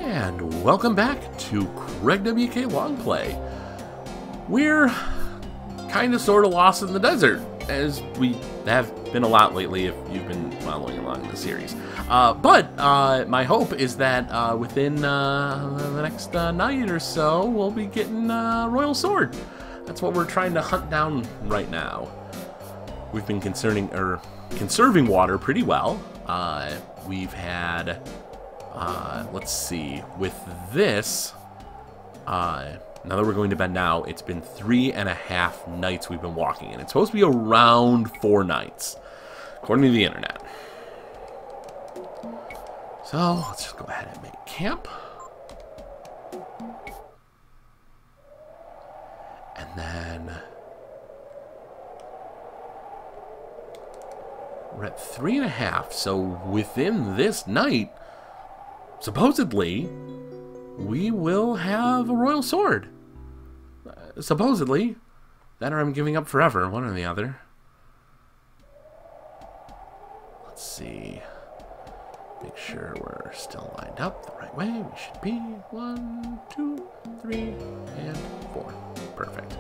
And welcome back to Craig WK Longplay. We're kind of sort of lost in the desert, as we have been a lot lately if you've been following along in the series. But my hope is that within the next night or so, we'll be getting Royal Sword. That's what we're trying to hunt down right now. We've been conserving water pretty well. We've had, let's see, with this, now that we're going to bed now, it's been 3.5 nights we've been walking, and it's supposed to be around 4 nights, according to the internet. So, let's just go ahead and make camp. And then we're at 3.5, so within this night, supposedly, we will have a Royal Sword. Supposedly. That or I'm giving up forever, one or the other. Let's see. Make sure we're still lined up the right way. We should be 1, 2, 3, and 4. Perfect.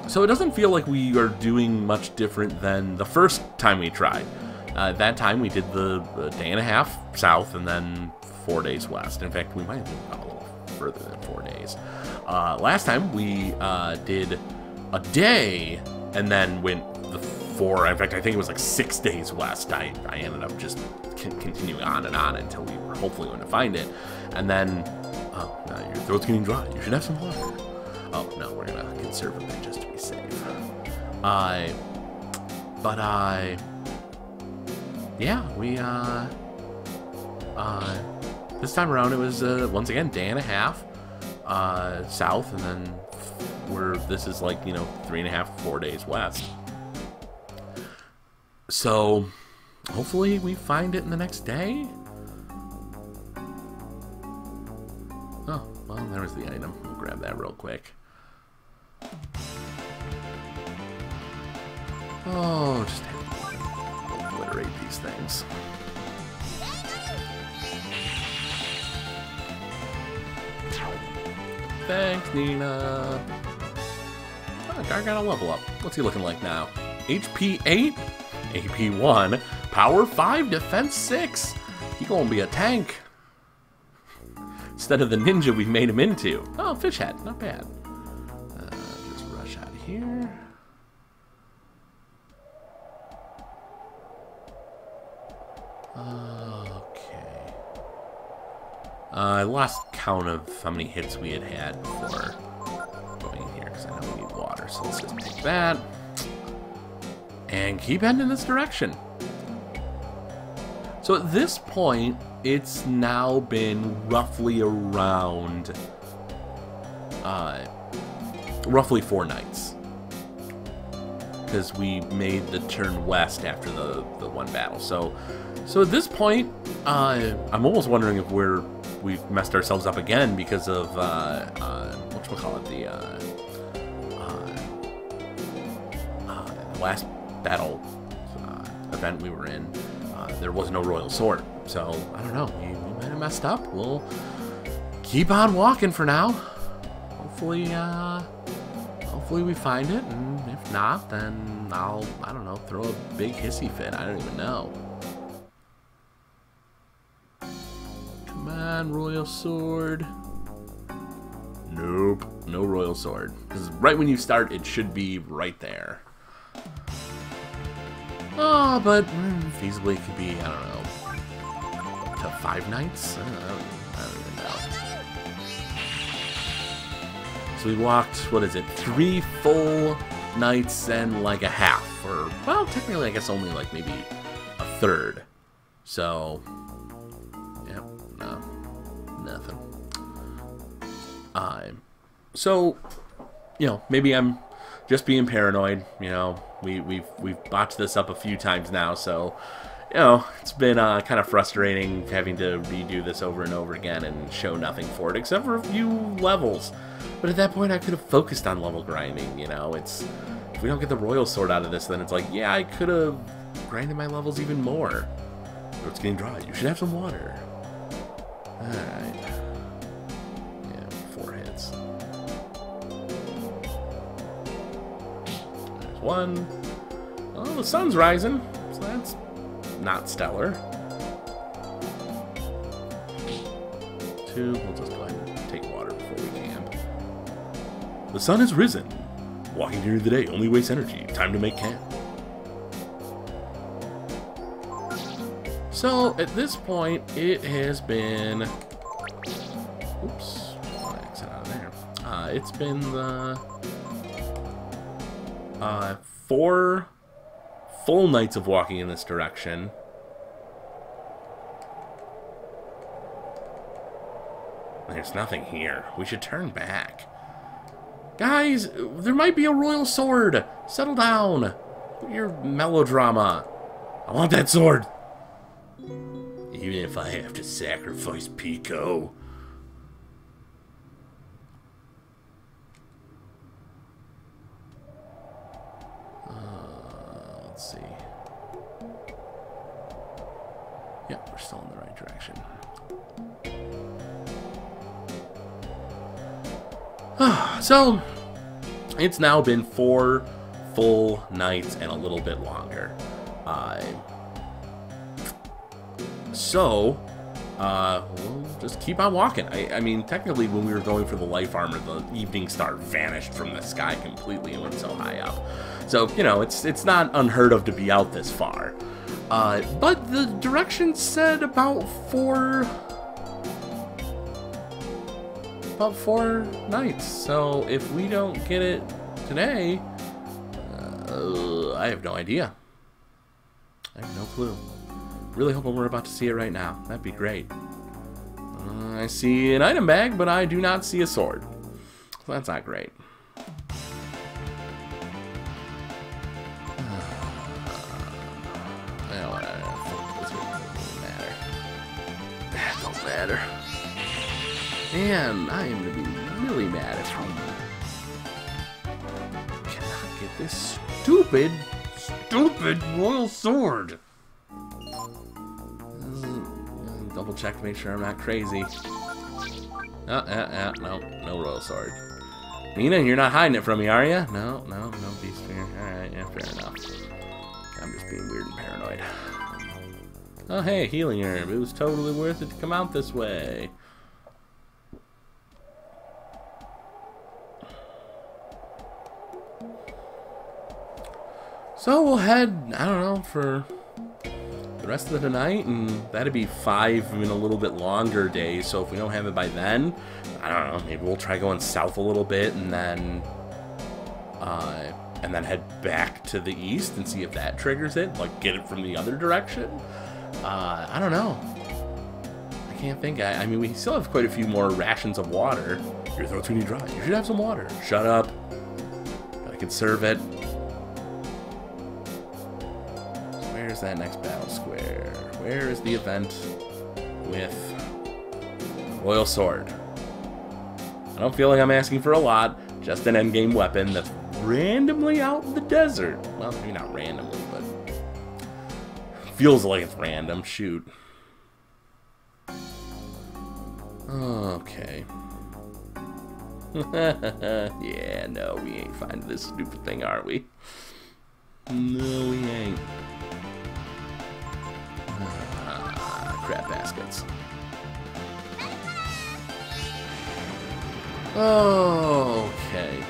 So it doesn't feel like we are doing much different than the first time we tried. That time we did the day and a half south and then 4 days west. In fact, we might have gone a little further than 4 days. Last time we did a day and then went the 4. In fact, I think it was like 6 days west. I ended up just continuing on and on until we were hopefully going to find it. And then, oh, now your throat's getting dry. You should have some water. Oh, no, we're going to conserve a bit just to be safe. Yeah, we, this time around it was, once again, day and a half, south, and then this is like, 3.5, 4 days west. So, hopefully we find it in the next day. Oh, well, there's the item. We'll grab that real quick. Oh, just obliterate these things. Thanks, Nina. Oh, guy got a level up. What's he looking like now? HP 8, AP 1, Power 5, Defense 6. He gonna be a tank. Instead of the ninja we made him into. Oh, fish head, not bad. Just rush out of here. Okay. I lost count of how many hits we had before going in here, because I know we need water, so let's just take that. And keep heading in this direction. So at this point, it's now been roughly around, roughly 4 nights. Because we made the turn west after the one battle. So at this point, I'm almost wondering if we've messed ourselves up again because of whatchamacallit, the last battle event we were in. There was no Royal Sword, so I don't know. We might have messed up. We'll keep on walking for now. Hopefully we find it, and if not, then I don't know, throw a big hissy fit. I don't even know. Come on, Royal Sword. Nope, no Royal Sword. Because right when you start, it should be right there. Oh, but feasibly it could be, I don't know, up to 5 nights? I don't even know. So we walked, what is it, 3 full nights and like a half, or, well, technically I guess only like maybe a third. So, yep, no, nothing. So, maybe I'm just being paranoid, we've botched this up a few times now, so, it's been kind of frustrating having to redo this over and over again and show nothing for it, except for a few levels. But at that point, I could have focused on level grinding, if we don't get the Royal Sword out of this, then it's like, yeah, I could have grinded my levels even more. It's getting dry. You should have some water. Alright. Yeah, 4 hits. There's 1. Oh, the sun's rising, so that's not stellar. 2. We'll just go ahead and take water before we camp. The sun has risen. Walking during the day only wastes energy. Time to make camp. So, at this point, it has been... Oops. I'll exit out of there. It's been the... 4 full nights of walking in this direction. There's nothing here. We should turn back. Guys, there might be a royal sword. Settle down. Your melodrama. I want that sword. Even if I have to sacrifice Pico. Let's see. Yep, we're still in the right direction. So, it's now been 4 full nights and a little bit longer. We'll just keep on walking. I mean, technically, when we were going for the life armor, the evening star vanished from the sky completely and went so high up. So, you know, it's not unheard of to be out this far. But the direction said about 4 nights. So if we don't get it today, I have no idea. I have no clue. Really hoping we're about to see it right now. That'd be great. I see an item bag, but I do not see a sword. So that's not great. That don't matter. Man, I am going to be really mad if we cannot get this stupid royal sword. Double check to make sure I'm not crazy. No royal sword. Nina, you're not hiding it from me, are you? No beast fear. Alright, yeah, fair enough. I'm just being weird and paranoid. Oh, hey, healing herb. It was totally worth it to come out this way. So we'll head, I don't know, for the rest of the night, and that'd be 5 even a little bit longer days. So if we don't have it by then, I don't know, maybe we'll try going south a little bit and then head back to the east and see if that triggers it, like get it from the other direction. I don't know. I can't think. I mean, we still have quite a few more rations of water. Your throat's really dry. You should have some water. Shut up. I can serve it. Where's that next battle square? Where is the event with Royal Sword? I don't feel like I'm asking for a lot. Just an endgame weapon that's randomly out in the desert. Well, maybe not randomly, but feels like it's random. Shoot. Okay. Yeah, no, we ain't finding this stupid thing, are we? No, we ain't. Crap baskets. Okay.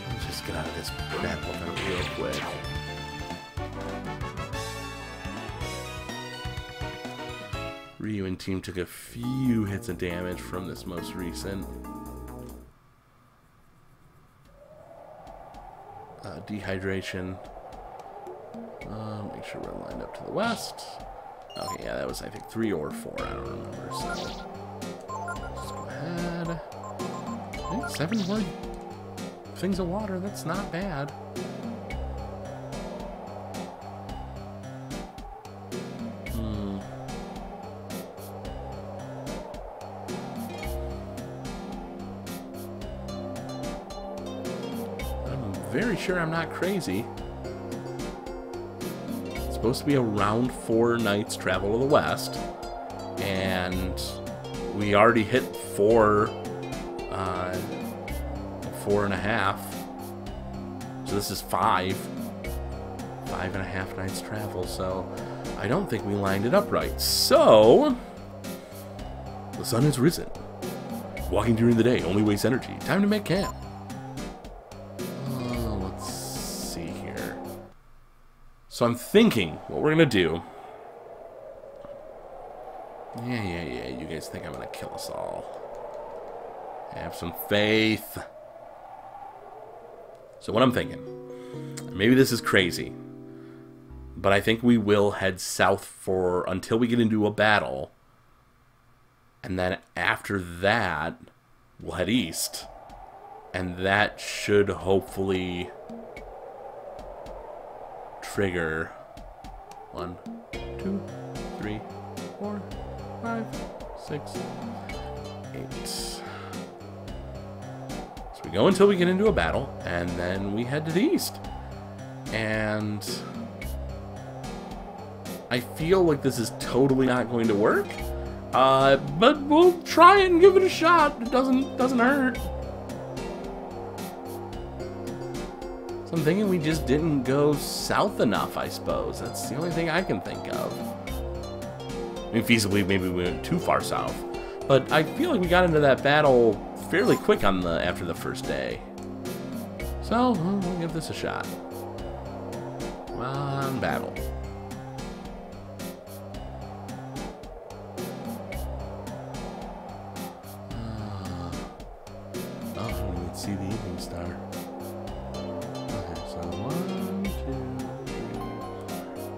Let's just get out of this battle real quick. Ryu and team took a few hits of damage from this most recent dehydration. Make sure we're lined up to the west. Okay, yeah, that was, I think, 3 or 4. I don't remember. So, let's go ahead. Okay, 7 more things of water. That's not bad. I'm very sure I'm not crazy. supposed to be around 4 nights travel to the west. And we already hit 4.5. So this is 5.5 nights travel. So I don't think we lined it up right. So the sun has risen. Walking during the day only wastes energy. Time to make camp. Let's see here. So I'm thinking what we're gonna do. Yeah. You guys think I'm gonna kill us all? Have some faith. So what I'm thinking, maybe this is crazy, but I think we will head south until we get into a battle. And then after that, we'll head east. And that should hopefully trigger 1, 2, 3, 4, 5, 6, 8. So we go until we get into a battle, and then we head to the east. And I feel like this is totally not going to work. But we'll try it and give it a shot. It doesn't hurt. So I'm thinking we just didn't go south enough, I suppose. That's the only thing I can think of. I mean, feasibly, maybe we went too far south. But I feel like we got into that battle fairly quick after the first day. So, we'll give this a shot. Come on, battle. See the evening star. Okay, so 1, 2,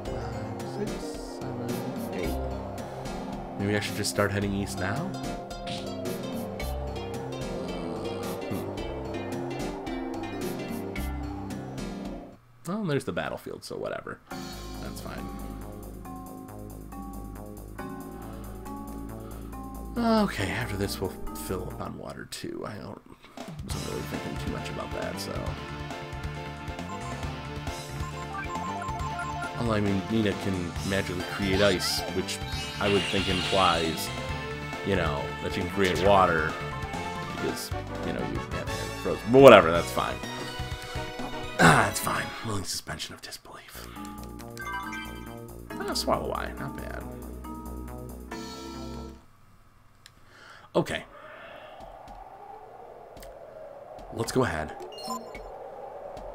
3, 5, 6, 7, 8. Maybe I should just start heading east now? Well, there's the battlefield, so whatever. That's fine. Okay, after this we'll fill up on water too. I wasn't really thinking too much about that, so. Well, I mean, Nina can magically create ice, which I would think implies, you know, that you can create water, because, you know, you have to have it frozen. But whatever, that's fine. That's fine. Willing suspension of disbelief. Swallow eye, not bad. Okay. Let's go ahead.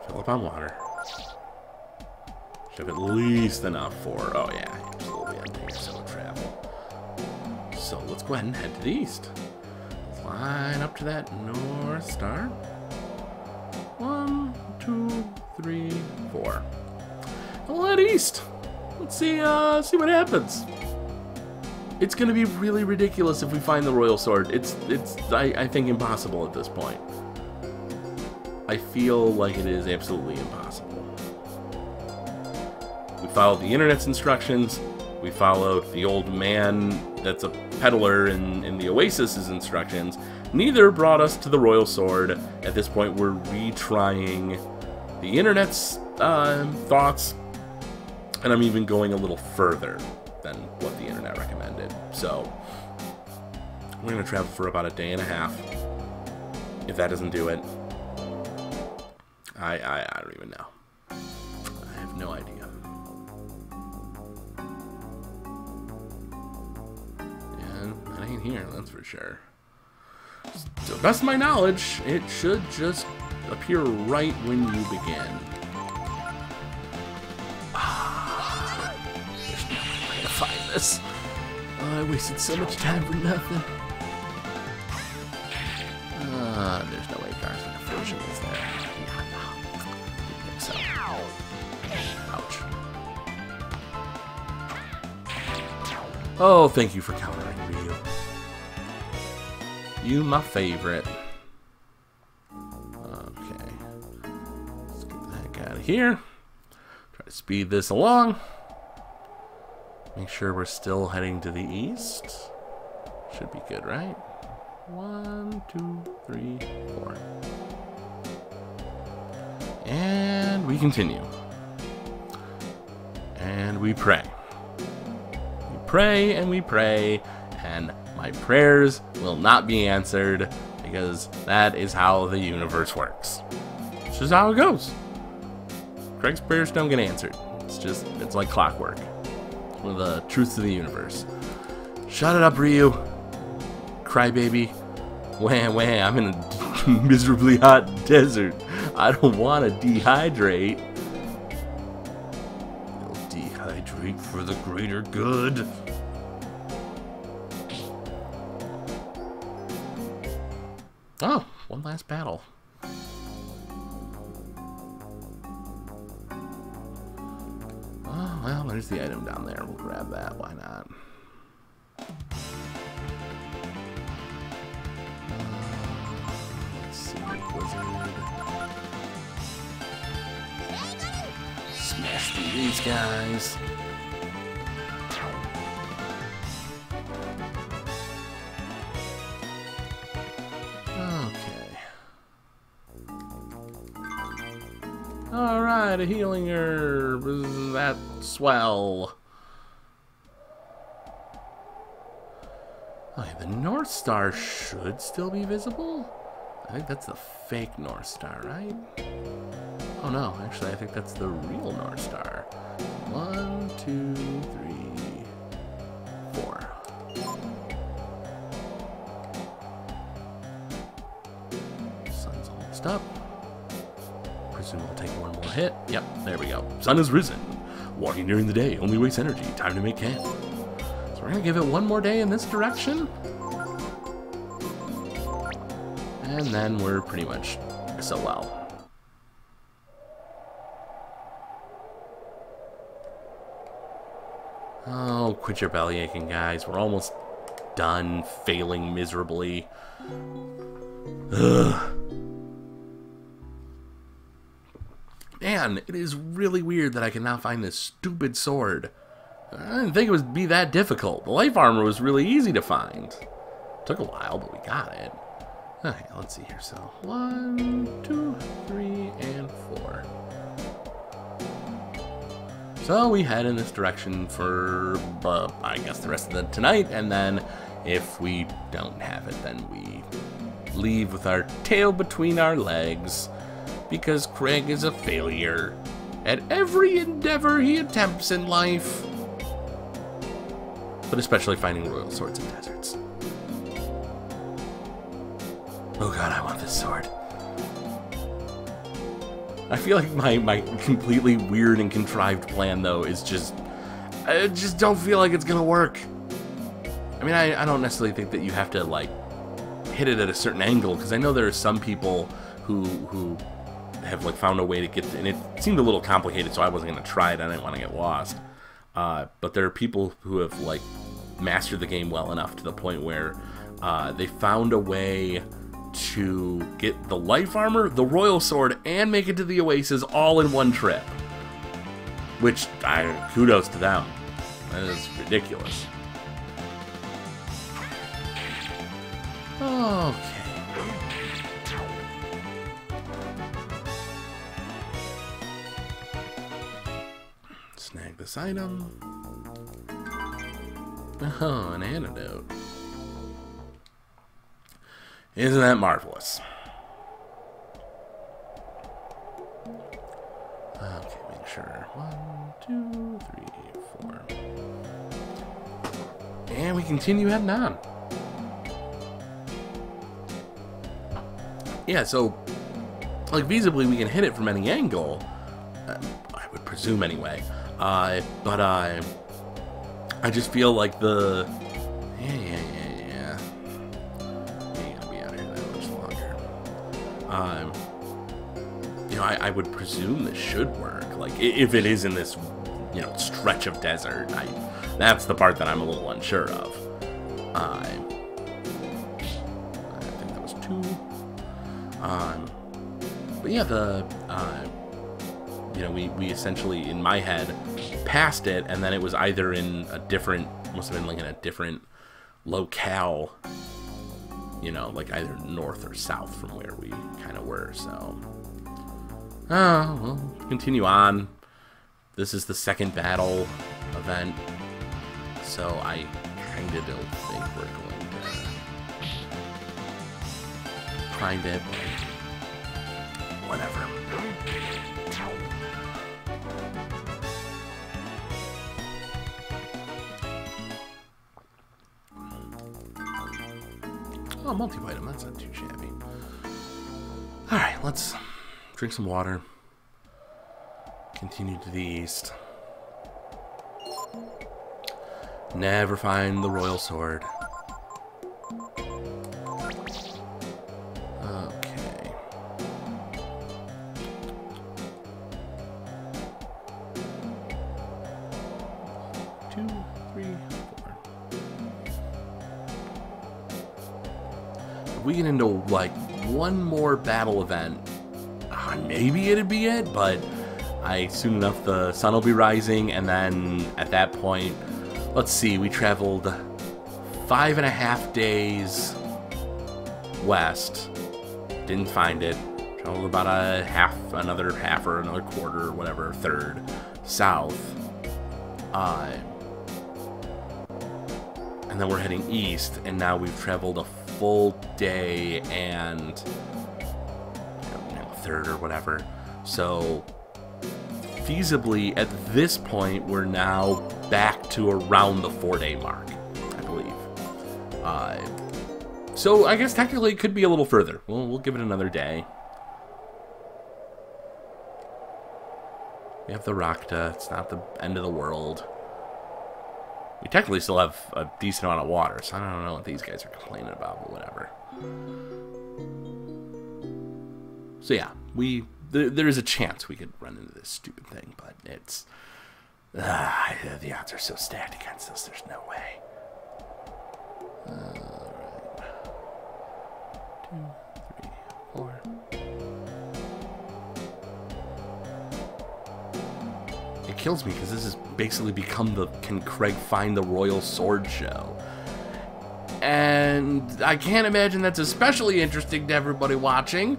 Fill up on water. Should have at least enough for... Oh, yeah. Absolutely empty, so we'll travel. So let's go ahead and head to the east. Let's line up to that north star. 1, 2, 3, 4. And we'll head east. Let's see what happens. It's gonna be really ridiculous if we find the royal sword. It's I think impossible at this point. I feel like it is absolutely impossible. We followed the internet's instructions. We followed the old man that's a peddler in the Oasis's instructions. Neither brought us to the royal sword. At this point, we're retrying the internet's thoughts, and I'm even going a little further than what the internet recommended. So we're gonna travel for about a day and a half. If that doesn't do it, I don't even know. I have no idea. And that ain't here, that's for sure. To the best of my knowledge, it should just appear right when you begin. There's no way to find this. Oh, I wasted so much time for nothing. There's no way Gar's version is there. Didn't think so. Ouch. Oh, thank you for countering, Ryu. You, my favorite. Okay. Let's get the heck out of here. Try to speed this along. Make sure we're still heading to the east. Should be good, right? 1, 2, 3, 4. And we continue. And we pray. We pray and we pray, and my prayers will not be answered, because that is how the universe works. It's just how it goes. Craig's prayers don't get answered. It's like clockwork. It's one of the truths of the universe. Shut it up, Ryu. Crybaby. Wah, wah, I'm in a miserably hot desert. I don't want to dehydrate. You'll dehydrate for the greater good. Oh, one last battle. Oh, well, there's the item down there. We'll grab that. Why not? Let's see. Blizzard. Smash through these guys. Alright, a healing herb. That's swell. Okay, the North Star should still be visible. I think that's the fake North Star, right? Oh no, actually I think that's the real North Star. 1, 2, 3, 4. Sun's almost up. Presume we'll take one more hit. Yep, there we go. Sun has risen. Walking during the day only wastes energy. Time to make camp. So we're gonna give it one more day in this direction. And then we're pretty much SOL. Oh, quit your belly aching, guys. We're almost done, failing miserably. Ugh. Man, it is really weird that I can now find this stupid sword. I didn't think it would be that difficult. The life armor was really easy to find. Took a while, but we got it. Okay, let's see here. So, 1, 2, 3, and 4. So we head in this direction for, I guess, the rest of the tonight, and then if we don't have it, then we leave with our tail between our legs, because Craig is a failure at every endeavor he attempts in life, but especially finding royal swords in deserts. Oh god, I want this sword. I feel like my completely weird and contrived plan, though, is I just don't feel like it's gonna work. I mean, I don't necessarily think that you have to, like, hit it at a certain angle, because I know there are some people who have, like, found a way to get, and it seemed a little complicated, so I wasn't gonna try it. I didn't want to get lost. But there are people who have, like, mastered the game well enough to the point where they found a way to get the life armor, the royal sword, and make it to the oasis all in one trip. Which, kudos to them. That is ridiculous. Okay. Snag this item. Oh, an antidote. Isn't that marvelous? Okay, make sure. 1, 2, 3, 4. And we continue heading on. Yeah, so, like, visibly we can hit it from any angle. I would presume anyway. But I just feel like the... Yeah. Ain't gonna be out here that much longer. You know, I would presume this should work. Like, if it is in this, you know, stretch of desert. That's the part that I'm a little unsure of. I think that was 2. But yeah, you know, we essentially, in my head, passed it, and then it was either in a different, must have been like in a different locale, you know, like either north or south from where we kind of were, so. We'll continue on. This is the second battle event, so I kind of don't think we're going to find it. Whatever. Oh, multivitamin, that's not too shabby. Alright, let's drink some water. Continue to the east. Never find the royal sword. Okay. Two, three, four. If we get into like one more battle event, maybe it'd be it, but soon enough the sun will be rising, and then at that point, let's see, we traveled 5.5 days west, didn't find it, traveled about another half or another quarter or whatever, third south, and then we're heading east, and now we've traveled a full day and third or whatever. So feasibly at this point we're now back to around the 4-day mark, I believe. So I guess technically it could be a little further. We'll give it another day. We have the Rakta. It's not the end of the world. We technically still have a decent amount of water, so I don't know what these guys are complaining about, but whatever. So yeah, there is a chance we could run into this stupid thing, but it's the odds are so stacked against us. There's no way. All right. 2, 3, 4. It kills me because this has basically become the "Can Craig find the royal sword" show. And I can't imagine that's especially interesting to everybody watching,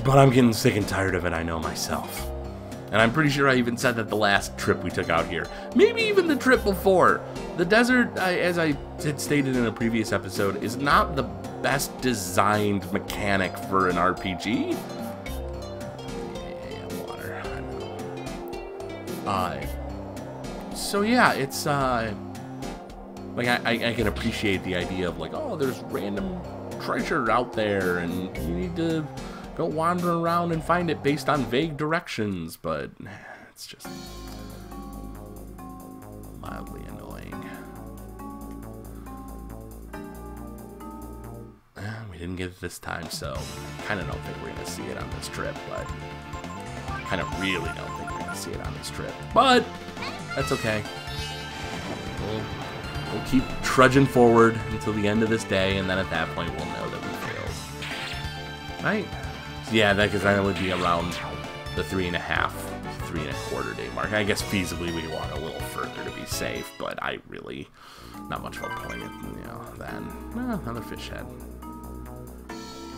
but I'm getting sick and tired of it, I know myself. And I'm pretty sure I even said that the last trip we took out here. Maybe even the trip before. The desert, as I had stated in a previous episode, is not the best designed mechanic for an RPG. Yeah, water, I know. So yeah, it's, like, I can appreciate the idea of, like, oh, there's random treasure out there, and you need to go wandering around and find it based on vague directions, but it's just mildly annoying. We didn't get it this time, so kind of don't think we're going to see it on this trip, but kind of really don't think we're going to see it on this trip, but that's okay. We'll keep trudging forward until the end of this day, and then at that point we'll know that we failed. Right? So yeah, because that would be around the 3.25 day mark. I guess feasibly we want a little further to be safe, but I really, not much of a point, then. Another fish head.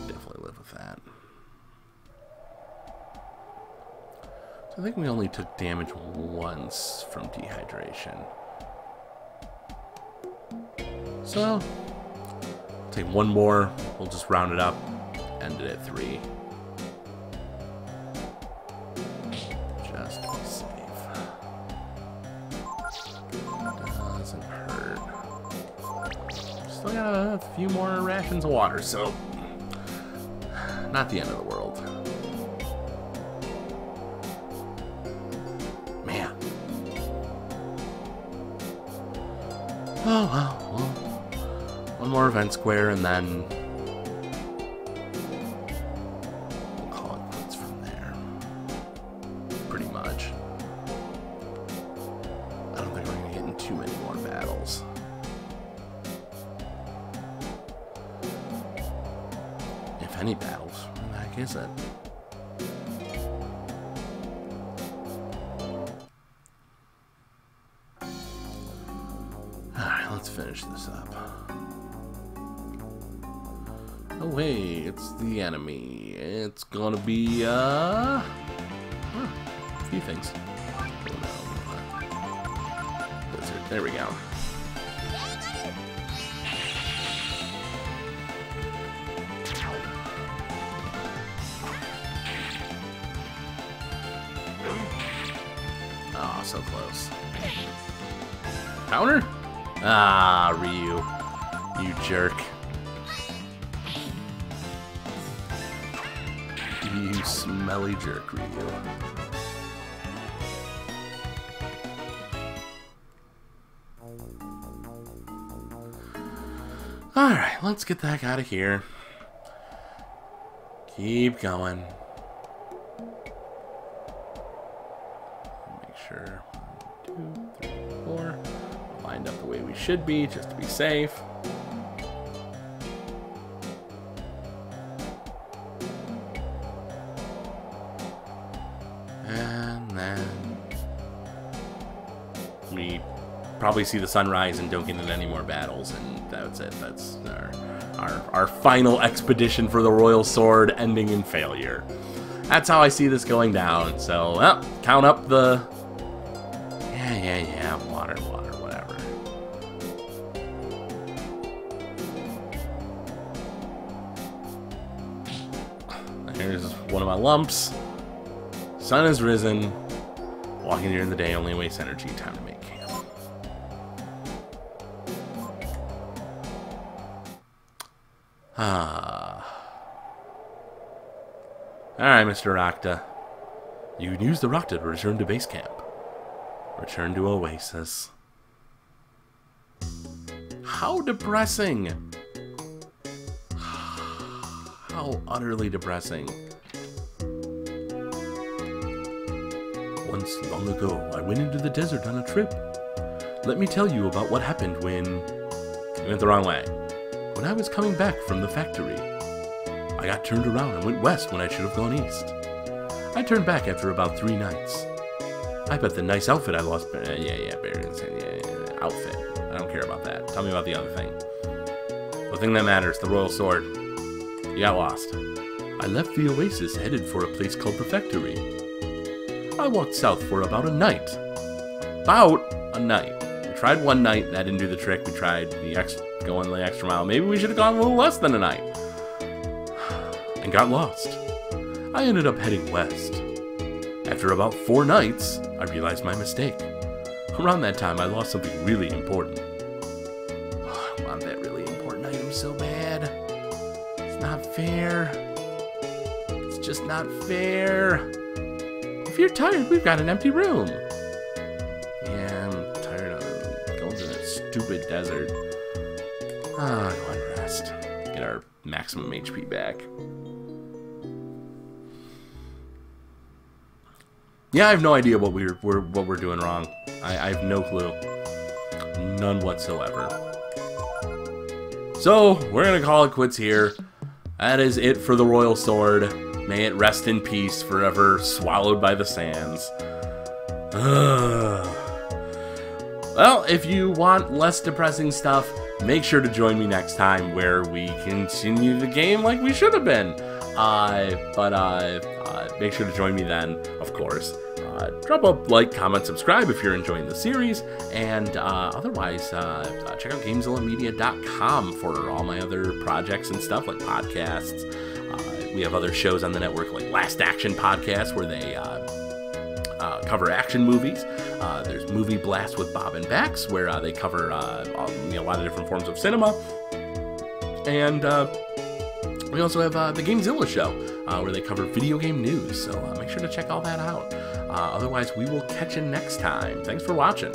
Definitely live with that. So I think we only took damage once from dehydration. So, take one more, we'll just round it up, end it at 3. Just to be safe. Doesn't hurt. Still got a few more rations of water, so not the end of the world. Man. Oh well. One more event square, and then we'll call it quits from there. Pretty much. I don't think we're going to get in too many more battles. If any battles, what the heck is it? Alright, let's finish this up. Oh, hey, it's the enemy. It's gonna be, a few things. Oh, no. There we go. Oh, so close. Counter? Ah, Ryu. You jerk. You smelly jerk, Ryu. Alright, let's get the heck out of here. Keep going. Make sure 1, 2, 3, 4 lined up the way we should be, just to be safe. And then we probably see the sunrise and don't get into any more battles, and that's it. That's our final expedition for the Royal Sword ending in failure. That's how I see this going down. So, well, count up the... Yeah, water, whatever. Here's one of my lumps. Sun has risen. Walking during the day only wastes energy. Time to make camp. Alright, Mr. Rakta. You can use the Rakta to return to base camp. Return to Oasis. How depressing! How utterly depressing. Once, long ago, I went into the desert on a trip. Let me tell you about what happened when... I went the wrong way. When I was coming back from the factory. I got turned around and went west when I should have gone east. I turned back after about 3 nights. I bet the nice outfit I lost... Yeah, outfit. I don't care about that. Tell me about the other thing. The thing that matters, the Royal Sword. You got lost. I left the Oasis headed for a place called the factory. I walked south for about a night. About a night. We tried one night, that didn't do the trick. We tried going the extra mile. Maybe we should have gone a little less than a night. And got lost. I ended up heading west. After about 4 nights, I realized my mistake. Around that time, I lost something really important. Oh, I want that really important item so bad. It's not fair. It's just not fair. If you're tired, we've got an empty room. Yeah, I'm tired of going to that stupid desert. Go and rest. Get our maximum HP back. Yeah, I have no idea what we're doing wrong. I have no clue. None whatsoever. So, we're gonna call it quits here. That is it for the Royal Sword. May it rest in peace, forever swallowed by the sands. Well, if you want less depressing stuff, make sure to join me next time where we continue the game like we should have been. Make sure to join me then, of course. Drop a like, comment, subscribe if you're enjoying the series, and otherwise, check out GameZillaMedia.com for all my other projects and stuff, like podcasts. We have other shows on the network, like Last Action Podcast, where they cover action movies. There's Movie Blast with Bob and Bax, where they cover a lot of different forms of cinema. And we also have the GameZilla Show, where they cover video game news. So make sure to check all that out. Otherwise, we will catch you next time. Thanks for watching.